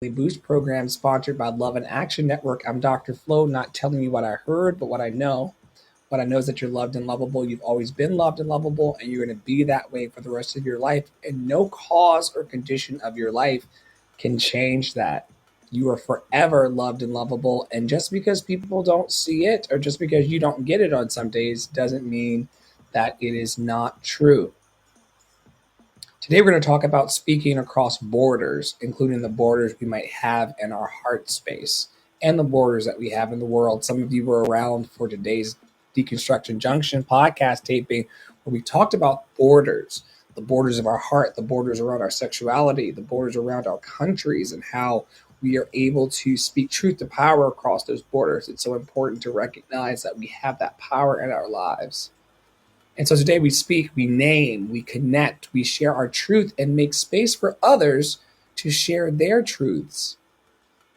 Boost program sponsored by Love and Action Network. I'm Dr. Flo, not telling you what I heard, but what I know. What I know is that you're loved and lovable. You've always been loved and lovable, and you're going to be that way for the rest of your life. And no cause or condition of your life can change that. You are forever loved and lovable. And just because people don't see it or just because you don't get it on some days doesn't mean that it is not true. Today, we're going to talk about speaking across borders, including the borders we might have in our heart space and the borders that we have in the world. Some of you were around for today's Deconstruction Junction podcast taping, where we talked about borders, the borders of our heart, the borders around our sexuality, the borders around our countries, and how we are able to speak truth to power across those borders. It's so important to recognize that we have that power in our lives. And so today we speak, we name, we connect, we share our truth and make space for others to share their truths.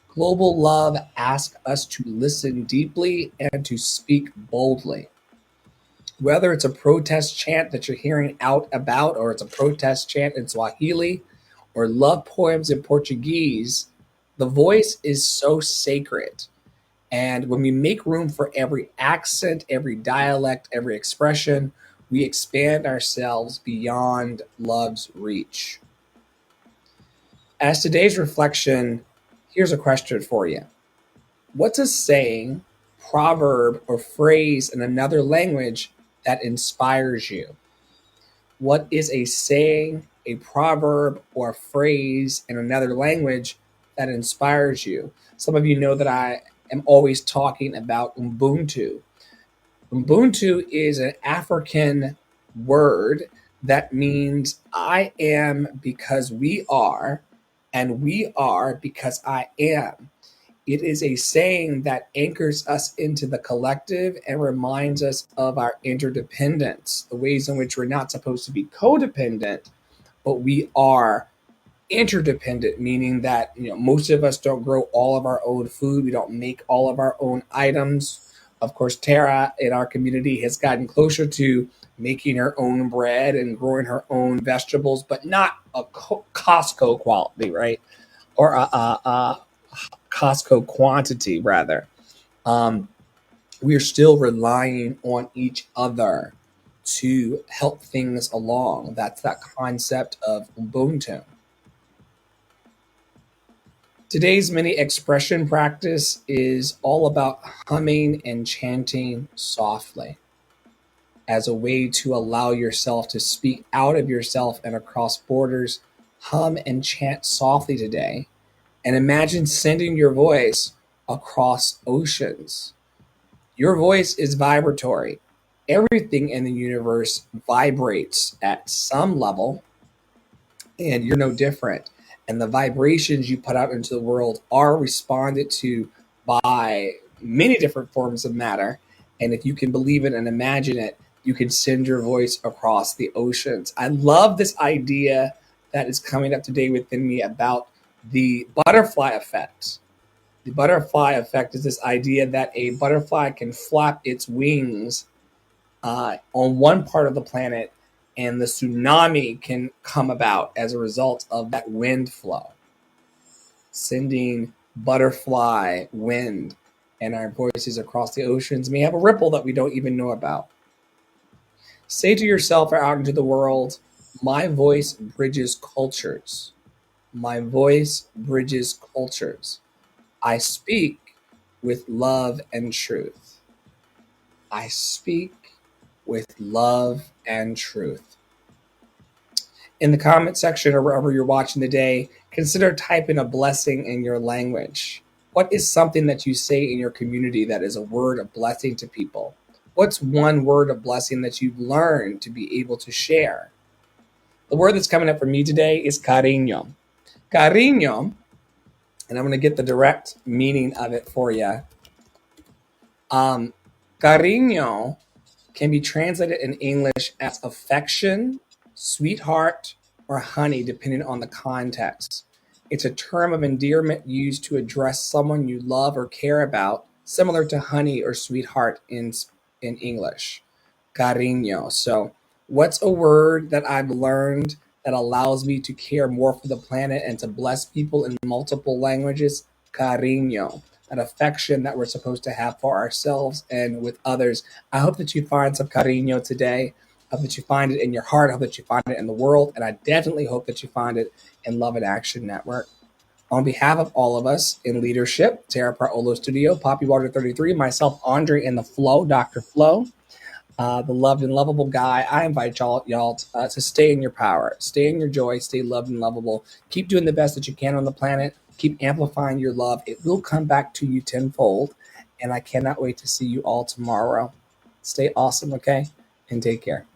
Global Love asks us to listen deeply and to speak boldly. Whether it's a protest chant that you're hearing out about, or it's a protest chant in Swahili, or love poems in Portuguese, the voice is so sacred. And when we make room for every accent, every dialect, every expression, we expand ourselves beyond love's reach. As today's reflection, here's a question for you. What's a saying, proverb, or phrase in another language that inspires you? What is a saying, a proverb, or a phrase in another language that inspires you? Some of you know that I am always talking about Ubuntu. Ubuntu is an African word that means I am because we are, and we are because I am. It is a saying that anchors us into the collective and reminds us of our interdependence, the ways in which we're not supposed to be codependent, but we are interdependent, meaning that most of us don't grow all of our own food. We don't make all of our own items. Of course, Tara in our community has gotten closer to making her own bread and growing her own vegetables, but not a Costco quality, right? Or a Costco quantity, rather. We are still relying on each other to help things along. That's that concept of Ubuntu. Today's mini expression practice is all about humming and chanting softly as a way to allow yourself to speak out of yourself and across borders. Hum and chant softly today, and imagine sending your voice across oceans. Your voice is vibratory. Everything in the universe vibrates at some level, and you're no different. And the vibrations you put out into the world are responded to by many different forms of matter. And if you can believe it and imagine it, you can send your voice across the oceans. I love this idea that is coming up today within me about the butterfly effect. The butterfly effect is this idea that a butterfly can flap its wings on one part of the planet, and the tsunami can come about as a result of that wind flow, sending butterfly wind and our voices across the oceans may have a ripple that we don't even know about. Say to yourself or out into the world, my voice bridges cultures. My voice bridges cultures. I speak with love and truth. I speak with love and truth. In the comment section or wherever you're watching today, consider typing a blessing in your language. What is something that you say in your community that is a word of blessing to people? What's one word of blessing that you've learned to be able to share? The word that's coming up for me today is cariño. Cariño, and I'm going to get the direct meaning of it for you. Cariño can be translated in English as affection, sweetheart, or honey, depending on the context. It's a term of endearment used to address someone you love or care about, similar to honey or sweetheart in English. Cariño. So what's a word that I've learned that allows me to care more for the planet and to bless people in multiple languages. Cariño, that affection that we're supposed to have for ourselves and with others. I hope that you find some cariño today. I hope that you find it in your heart. I hope that you find it in the world. And I definitely hope that you find it in Love and Action Network. On behalf of all of us in leadership, Tara Olo Studio, Poppy Water 33, myself, Andre, and the Flow, Dr. Flow, the loved and lovable guy, I invite y'all to stay in your power, stay in your joy, stay loved and lovable. Keep doing the best that you can on the planet. Keep amplifying your love. It will come back to you tenfold. And I cannot wait to see you all tomorrow. Stay awesome, okay? And take care.